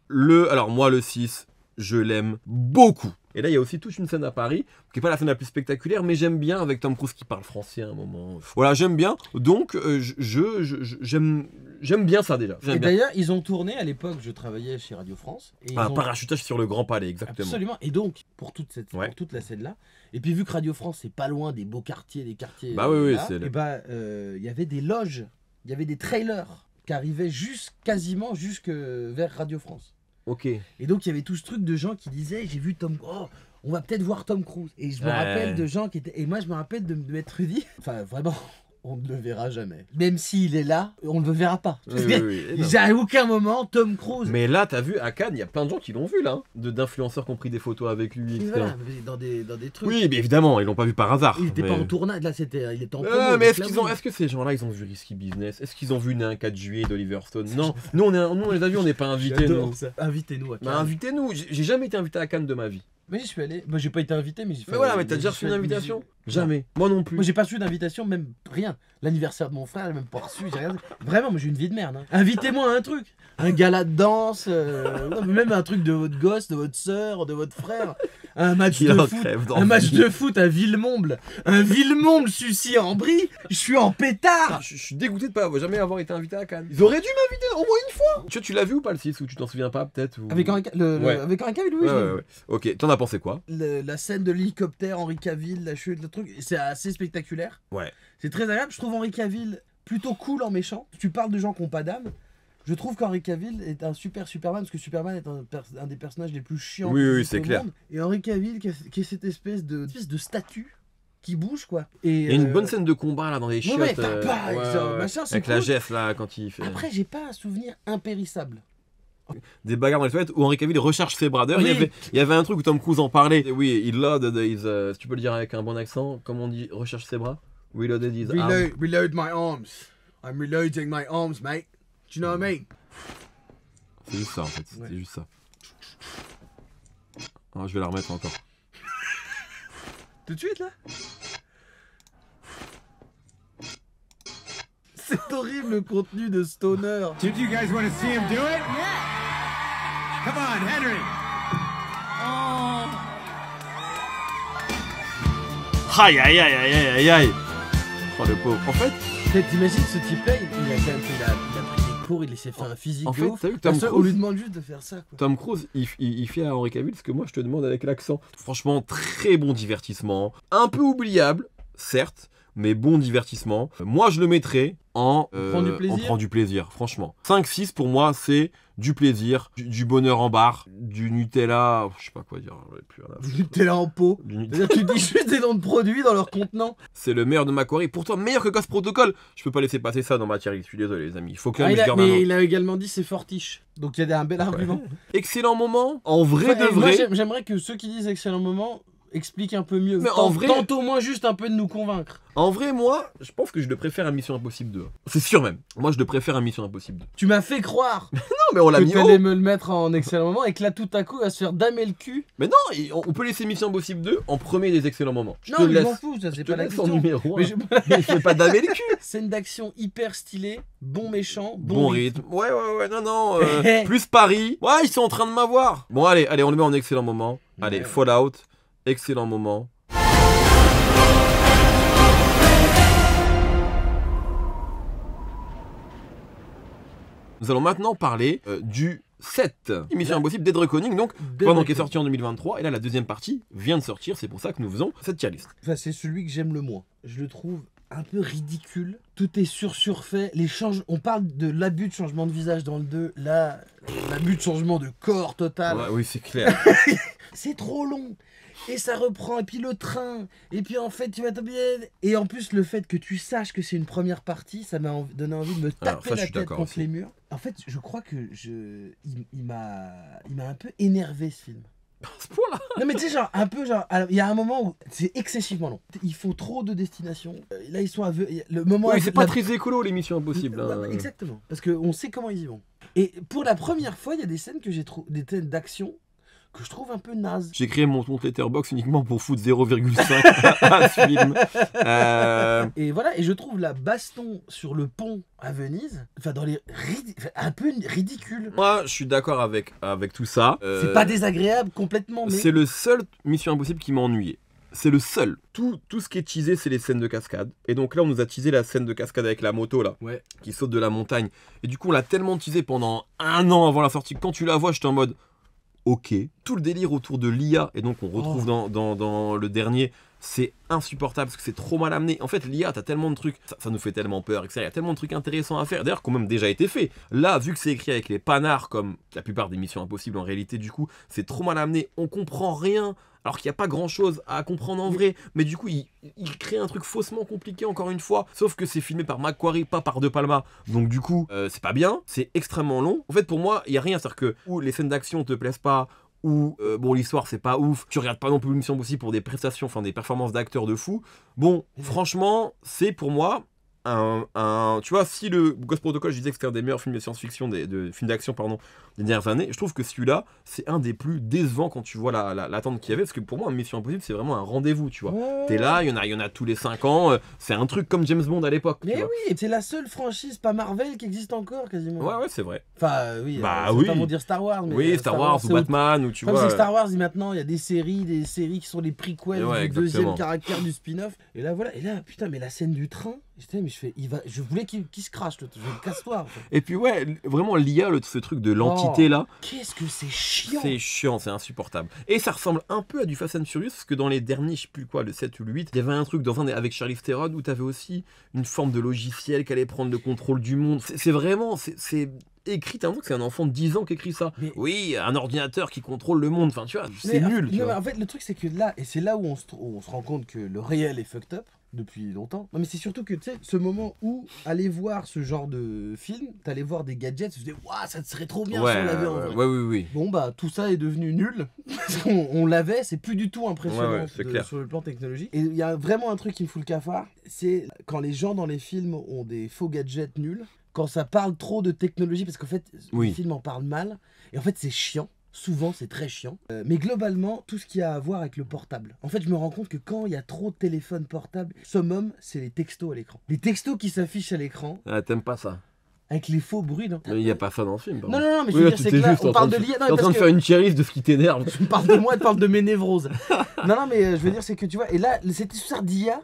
Alors moi le 6, je l'aime beaucoup. Et là il y a aussi toute une scène à Paris, qui est pas la scène la plus spectaculaire, mais j'aime bien avec Tom Cruise qui parle français à un moment. Voilà, j'aime bien. Donc j'aime bien ça déjà. Et J'aime bien. d'ailleurs, ils ont tourné à l'époque, je travaillais chez Radio France. Et ils Un ont- parachutage sur le Grand Palais, exactement. Absolument. Et donc, pour toute Ouais. la scène-là, et puis vu que Radio France, c'est pas loin des beaux quartiers, des quartiers. Bah oui, oui, là, c'est le- et bah, il y avait des loges, il y avait des trailers qui arrivaient quasiment jusque vers Radio France. Ok. Et donc, il y avait tout ce truc de gens qui disaient, j'ai vu Tom. Oh, on va peut-être voir Tom Cruise. Et je me Ouais. rappelle de gens qui étaient. Et moi, je me rappelle de m'être dit, enfin, vraiment. On ne le verra jamais. Même s'il est là, on ne le verra pas. Oui, oui, oui. Non. À aucun moment, Tom Cruise. Mais là, t'as vu, à Cannes, il y a plein de gens qui l'ont vu, là. Hein, d'influenceurs qui ont pris des photos avec lui, etc. Voilà, mais dans des trucs. Oui, mais évidemment, ils l'ont pas vu par hasard. Il était mais... pas en tournage, là, il était en promo. Mais donc là, oui. est-ce que ces gens-là, ils ont vu Risky Business? Est-ce qu'ils ont vu Né un 4 juillet d'Oliver Stone? Non, nous, on les a vus, on n'est pas invités, J'adore nous. ça. Invitez-nous à Bah, Cannes. invitez-nous. J'ai jamais été invité à Cannes de ma vie. Mais j'y suis allé. Moi, j'ai pas été invité, mais j'ai fait. Mais voilà, mais t'as déjà j'y reçu suis une allé- invitation? j'ai- Jamais. Moi non plus. Moi, j'ai pas reçu d'invitation, même rien. L'anniversaire de mon frère, j'ai même pas reçu. J'ai rien. Vraiment, moi, j'ai une vie de merde. Hein. Invitez-moi à un truc. Un gala de danse, non, mais même un truc de votre gosse, de votre soeur, de votre frère. Un match Il de en foot. crève Un match d'envie. de foot à Villemomble. Un Villemomble Sucy en Brie. Je suis en pétard. Je suis dégoûté de pas jamais avoir été invité à Cannes. Ils auraient dû m'inviter au moins une fois. Tu l'as vu ou pas le 6 ou tu t'en souviens pas peut-être ou... Avec Henri Ouais. avec Henri Cavill, oui. Ouais, je l'ai ouais, vu. ouais. Ok, t'en as pensé quoi? La scène de l'hélicoptère, Henri Cavill, la chute, le truc, c'est assez spectaculaire. Ouais. C'est très agréable. Je trouve Henri Cavill plutôt cool en méchant. Tu parles de gens qui n'ont pas d'âme. Je trouve qu'Henri Cavill est un super Superman parce que Superman est un des personnages les plus chiants Oui, qui oui, existent c'est au clair. monde. Et Henri Cavill qui est cette espèce de statue qui bouge quoi. Et Il y a une bonne scène de combat là dans les chiottes. ouais, avec ça, machin, c'est avec la cool. geste là quand il fait Après, j'ai pas un souvenir impérissable. des bagarres dans les toilettes où Henri Cavill recherche ses bras. D'ailleurs, Oui. il y avait un truc où Tom Cruise en parlait. Et oui, il loaded his. Si tu peux le dire avec un bon accent, comment on dit recherche ses bras? Reloaded his arms. Reload my arms. I'm reloading my arms, mate. Do you know what I mean? C'est juste ça en fait, Ouais. c'est juste ça. Ah, je vais la remettre encore. Tout de suite là? C'est horrible le contenu de Stoner. Did you guys want to see him do it? Come on, Henry. Aïe aïe aïe aïe aïe aïe aïe. Oh le pauvre. En fait, T'imagines ce type-là, il a quand même fait, il a pris des Pour il s'est fait un physique En de fait, ouf. t'as vu que Parce Tom qu'on lui Cruise, demande juste de faire ça, quoi. Tom Cruise, il fait à Henry Cavill ce que moi je te demande avec l'accent. Franchement, très bon divertissement. Un peu oubliable, certes, mais bon divertissement. Moi, je le mettrais en... On prend du plaisir. Franchement. 5-6 pour moi, c'est du plaisir, du bonheur en barre, du Nutella... Je sais pas quoi dire. J'en ai plus rien à foutre. T'es là en pot. Du Nutella. C'est-à-dire, tu dis juste des noms de produits dans leur contenant. C'est le meilleur de Macquarie. Pourtant, meilleur que Ghost Protocol. Je peux pas laisser passer ça dans ma tier list. Je suis désolé, les amis. Il faut que je garde un nom. Mais il a également dit c'est fortiche. Donc il y a un bel argument. Excellent moment. En vrai Ouais, de moi, vrai. j'aimerais que ceux qui disent excellent moment expliquent un peu mieux. Mais en vrai- Tente au moins juste un peu de nous convaincre. En vrai, moi, je pense que je le préfère à Mission Impossible 2. C'est sûr même. Moi, je le préfère à Mission Impossible 2. Tu m'as fait croire Non, mais on l'a que mis tu haut. allais me le mettre en excellent moment et que là tout à coup il va se faire damer le cul. Mais non, on peut laisser Mission Impossible 2 en premier des excellents moments. Je te Non, mais je laisse. m'en fous, ça Je c'est te pas la laisse en question. numéro 1. Mais je- Mais fais pas damer le cul. Scène d'action hyper stylée, bon méchant, Bon rythme. Ouais, non. Plus Paris. Ouais, ils sont en train de m'avoir. Bon, allez, on le met en excellent moment. Allez, Ouais. Fallout. Excellent moment. Nous allons maintenant parler du 7. Mission Impossible Dead Reckoning, donc, pendant qui est sorti en 2023. Et là, la deuxième partie vient de sortir. C'est pour ça que nous faisons cette tier list. Enfin, c'est celui que j'aime le moins. Je le trouve un peu ridicule. Tout est surfait. On parle de l'abus de changement de visage dans le 2. Là, l'abus de changement de corps total. Ouais, oui, c'est clair. C'est trop long. Et ça reprend. Et puis le train. Et puis en fait, tu vas t'oublier. Et en plus, le fait que tu saches que c'est une première partie, ça m'a donné envie de me Alors, taper ça, je la suis tête d'accord contre aussi. les murs. En fait, je crois que il m'a un peu énervé ce film. À ce point-là. Non mais tu sais genre un peu genre alors, il y a un moment où c'est excessivement long. Il faut trop de destinations. Là ils sont le moment Oui, avec c'est pas la- très écolo, les Missions Impossibles. Ouais, hein. ouais, exactement parce que on sait comment ils y vont. Et pour la première fois, il y a des scènes que j'ai des scènes d'action que je trouve un peu naze. J'ai créé mon compte Letterboxd uniquement pour foutre 0,5 à ce film. Et voilà, et je trouve la baston sur le pont à Venise, enfin dans les un peu ridicule. Moi, je suis d'accord avec tout ça. C'est pas désagréable complètement, mais C'est le seul Mission Impossible qui m'a ennuyé. C'est le seul. Tout ce qui est teasé, c'est les scènes de cascade. Et donc là, on nous a teasé la scène de cascade avec la moto, là, ouais. qui saute de la montagne. Et du coup, on l'a tellement teasé pendant 1 an avant la sortie que quand tu la vois, j'étais en mode... Ok. Tout le délire autour de l'IA, et donc on retrouve dans le dernier, c'est insupportable parce que c'est trop mal amené. En fait, l'IA, t'as tellement de trucs, ça nous fait tellement peur, etc. Il y a tellement de trucs intéressants à faire, d'ailleurs, qui ont même déjà été faits. Là, vu que c'est écrit avec les panards, comme la plupart des Missions Impossibles en réalité, du coup, c'est trop mal amené, on comprend rien. Alors qu'il n'y a pas grand chose à comprendre en vrai, mais du coup, il crée un truc faussement compliqué encore une fois. Sauf que c'est filmé par Macquarie, pas par De Palma. Donc, du coup, c'est pas bien, c'est extrêmement long. En fait, pour moi, il n'y a rien. C'est-à-dire que ou les scènes d'action te plaisent pas, ou bon, l'histoire c'est pas ouf. Tu regardes pas non plus Mission Impossible pour des prestations, enfin des performances d'acteurs de fou. Bon, franchement, c'est pour moi. Tu vois, si le Ghost Protocol, je disais que c'était un des meilleurs films de science-fiction, de films d'action, pardon, des dernières années, je trouve que celui-là, c'est un des plus décevants quand tu vois l'attente qu'il y avait, parce que pour moi, Mission Impossible, c'est vraiment un rendez-vous, tu vois. Ouais. T'es là, il y en a tous les 5 ans, c'est un truc comme James Bond à l'époque. tu Mais vois. oui, c'est la seule franchise pas Marvel qui existe encore quasiment. Ouais, c'est vrai. Enfin, oui. Bah c'est oui. pas pour dire Star Wars, mais Oui, Star Wars ou c'est Batman, ou tu Comme vois. c'est Star Wars, maintenant il y a des séries qui sont les prequels Ouais, du deuxième exactement. caractère du spin-off. Et là voilà, et là putain, mais la scène du train, je voulais qu'il se crache, je me casse-toi. En fait. Et puis ouais, vraiment l'IA, ce truc de l'entité là, Qu'est-ce que c'est chiant. c'est chiant, c'est insupportable. Et ça ressemble un peu à du Fast and Furious, parce que dans les derniers, je sais plus quoi, le 7 ou le 8, il y avait un truc avec Charlize Theron où t'avais aussi une forme de logiciel qui allait prendre le contrôle du monde. C'est vraiment, c'est écrit, t'as l'impression que c'est un enfant de 10 ans qui écrit ça. Mais- Oui, un ordinateur qui contrôle le monde, enfin tu vois, c'est Mais, nul. tu non, vois. mais en fait, le truc c'est que là, et c'est là où on se rend compte que le réel est fucked up depuis longtemps. Non mais c'est surtout que tu sais, ce moment où aller voir ce genre de film, t'allais voir des gadgets, tu te disais waouh, ça serait trop bien si on l'avait en vrai. oui. Bon bah tout ça est devenu nul parce qu'on l'avait, c'est plus du tout impressionnant Ouais, c'est clair. sur le plan technologique. Et il y a vraiment un truc qui me fout le cafard, c'est quand les gens dans les films ont des faux gadgets nuls, quand ça parle trop de technologie, parce qu'en fait Oui. les films en parlent mal, et en fait c'est chiant. Souvent, c'est très chiant. Mais globalement, tout ce qui a à voir avec le portable. En fait, je me rends compte que quand il y a trop de téléphones portables, summum, c'est les textos à l'écran. Les textos qui s'affichent à l'écran, Ah, t'aimes pas ça. avec les faux bruits. Non, Il n'y a pas ça dans le film. non, mais je Oui, veux là, dire, tu c'est t'es que là, juste on en parle train de de- l'IA. T'es en train de faire une tier list de ce qui t'énerve. Je parle de moi, elle parle de mes névroses. non, mais je veux dire, c'est que tu vois, et là, cette histoire d'IA,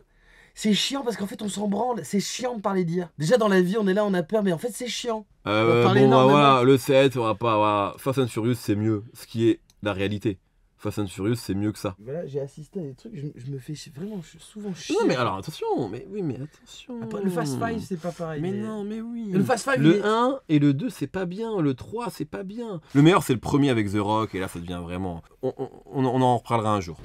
C'est chiant parce qu'en fait on s'en branle, c'est chiant de parler d'IA. Déjà dans la vie on est là, on a peur, mais en fait c'est chiant. Bon, parler bah, énormément. voilà, le 7, on va pas. Voilà. Fast and Furious, c'est mieux. Ce qui est la réalité. Fast and Furious, c'est mieux que ça. Voilà, j'ai assisté à des trucs, je me fais vraiment souvent chier. Non, mais alors attention, mais attention. Après, le Fast 5 c'est pas pareil. Mais non, mais oui. Le Fast 5 Le 1 et le 2, c'est pas bien. Le 3, c'est pas bien. Le meilleur, c'est le premier avec The Rock. Et là, ça devient vraiment. On en reparlera un jour.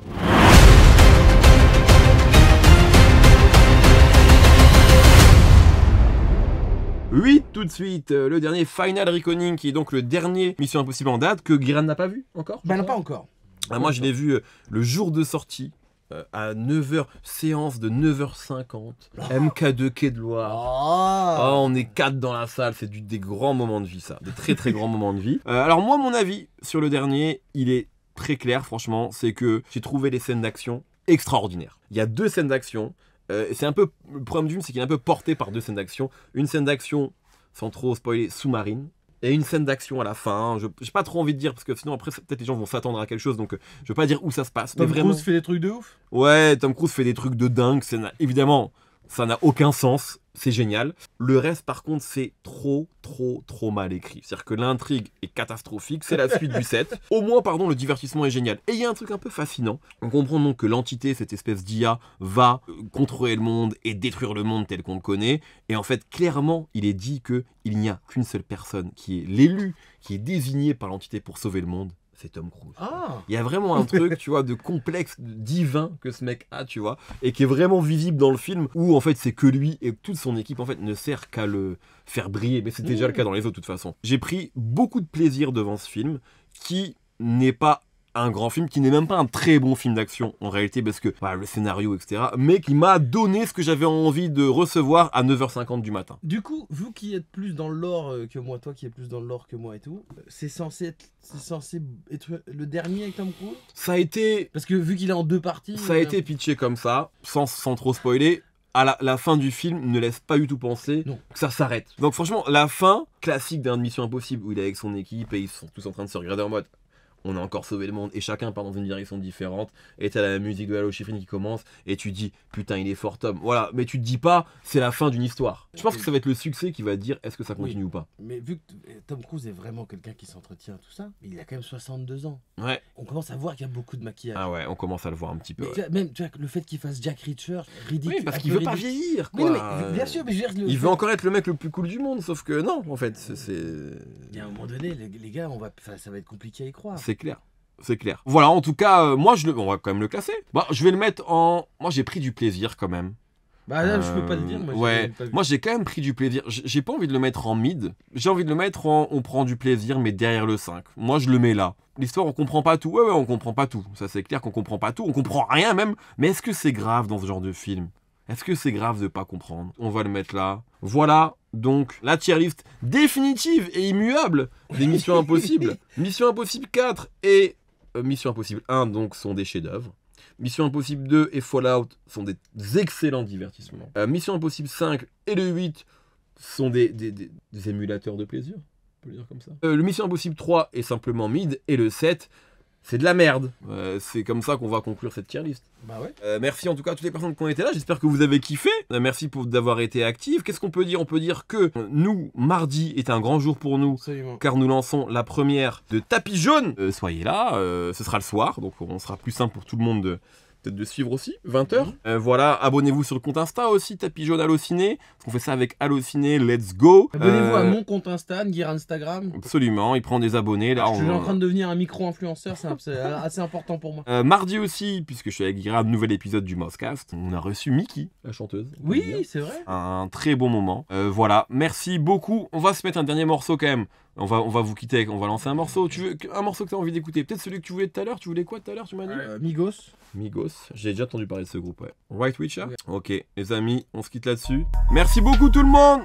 Oui, tout de suite, le dernier Final Reckoning, qui est donc le dernier Mission Impossible en date, que Guiran n'a pas vu encore. Bah non, pas encore. Moi, je l'ai vu le jour de sortie, à 9h, séance de 9h50, MK2 Quai de Loire. Oh, on est 4 dans la salle, c'est des grands moments de vie, ça. Des très très grands moments de vie. Alors moi, mon avis sur le dernier, il est très clair, franchement, c'est que j'ai trouvé les scènes d'action extraordinaires. Il y a 2 scènes d'action. C'est un peu le problème du film, c'est qu'il est un peu porté par 2 scènes d'action. Une scène d'action, sans trop spoiler, sous-marine, et une scène d'action à la fin. J'ai pas trop envie de dire parce que sinon après peut-être les gens vont s'attendre à quelque chose, donc je veux pas dire où ça se passe. Tom mais vraiment, Cruise fait des trucs de ouf. Ouais, Tom Cruise fait des trucs de dingue. Évidemment, ça n'a aucun sens. C'est génial. Le reste, par contre, c'est trop mal écrit. C'est-à-dire que l'intrigue est catastrophique. C'est la suite du 7. Au moins, pardon, le divertissement est génial. Et il y a un truc un peu fascinant. On comprend donc que l'entité, cette espèce d'IA, va contrôler le monde et détruire le monde tel qu'on le connaît. Et en fait, clairement, il est dit qu'il n'y a qu'une seule personne qui est l'élu, qui est désigné par l'entité pour sauver le monde. C'est Tom Cruise. Ah. Il y a vraiment un truc, tu vois, de complexe, divin que ce mec a, tu vois, et qui est vraiment visible dans le film, où en fait c'est que lui et toute son équipe en fait ne sert qu'à le faire briller, mais c'était déjà le cas dans les autres de toute façon. J'ai pris beaucoup de plaisir devant ce film, qui n'est pas un grand film, qui n'est même pas un très bon film d'action en réalité, parce que voilà, le scénario, etc., mais qui m'a donné ce que j'avais envie de recevoir à 9h50 du matin. Du coup, vous qui êtes plus dans le lore que moi, toi qui es plus dans le lore que moi et tout, c'est censé être le dernier avec Tom Cruise? Ça a été... Parce que vu qu'il est en 2 parties... Ça a été pitché comme ça, sans trop spoiler. À la fin du film ne laisse pas du tout penser que ça s'arrête. Donc franchement, la fin classique d'un Mission Impossible où il est avec son équipe et ils sont tous en train de se regarder en mode on a encore sauvé le monde et chacun part dans une direction différente et t'as la musique de Halo Schifrin qui commence et tu dis putain il est fort Tom, voilà, mais tu te dis pas c'est la fin d'une histoire. Je pense que ça va être le succès qui va dire est-ce que ça continue ou pas. Mais vu que Tom Cruise est vraiment quelqu'un qui s'entretient tout ça, il a quand même 62 ans. Ouais. On commence à voir qu'il y a beaucoup de maquillage. Ah ouais, on commence à le voir un petit peu. Mais Ouais. même tu vois, le fait qu'il fasse Jack Reacher, ridicule. Oui, parce qu'il veut pas vieillir quoi. Mais non, mais bien sûr, mais je veux dire, il veut encore être le mec le plus cool du monde, sauf que non en fait, Il y a un moment donné, les gars, ça va être compliqué à y croire. c'est clair. C'est clair. Voilà, en tout cas, moi, on va quand même le classer. Bah, je vais le mettre en... Moi, j'ai pris du plaisir quand même. Bah là, je peux pas le dire. Moi, ouais, moi j'ai quand même pris du plaisir. J'ai pas envie de le mettre en mid. J'ai envie de le mettre en on prend du plaisir, mais derrière le 5. Moi, je le mets là. L'histoire, on comprend pas tout. Ouais, on comprend pas tout. Ça, c'est clair qu'on comprend pas tout. On comprend rien même. Mais est-ce que c'est grave dans ce genre de film? Est-ce que c'est grave de pas comprendre? On va le mettre là. Voilà, donc, la tier list définitive et immuable des Missions Impossibles. Mission Impossible 4 et... Mission Impossible 1 donc sont des chefs-d'œuvre. Mission Impossible 2 et Fallout sont des excellents divertissements. Mission Impossible 5 et le 8 sont des émulateurs de plaisir, on peut le dire comme ça. Le Mission Impossible 3 est simplement mid et le 7 c'est de la merde. C'est comme ça qu'on va conclure cette tier list. Bah ouais. Merci en tout cas à toutes les personnes qui ont été là. J'espère que vous avez kiffé. Merci d'avoir été actifs. Qu'est-ce qu'on peut dire? On peut dire que nous, mardi est un grand jour pour nous. Absolument. Car nous lançons la première de Tapis Jaune. Soyez là, ce sera le soir. Donc on sera plus simple pour tout le monde peut-être de suivre aussi, 20h. Voilà, abonnez-vous sur le compte Insta aussi, Tapis Jaune Allociné. On fait ça avec Allociné, let's go. Abonnez-vous à mon compte Insta, Gear Instagram. Absolument, il prend des abonnés. Là, je suis en train de devenir un micro-influenceur, c'est assez important pour moi. Mardi aussi, puisque je suis avec Gira, un nouvel épisode du Mousecast. On a reçu Mickey, la chanteuse. Oui, c'est vrai. Un très bon moment. Voilà, merci beaucoup. On va se mettre un dernier morceau quand même. On va vous quitter, on va lancer un morceau. Un morceau que tu as envie d'écouter? Peut-être celui que tu voulais tout à l'heure. Tu voulais quoi tout à l'heure, tu m'as dit? Migos. J'ai déjà entendu parler de ce groupe, ouais. Right Witcher? Ok, les amis, on se quitte là-dessus. Merci beaucoup tout le monde!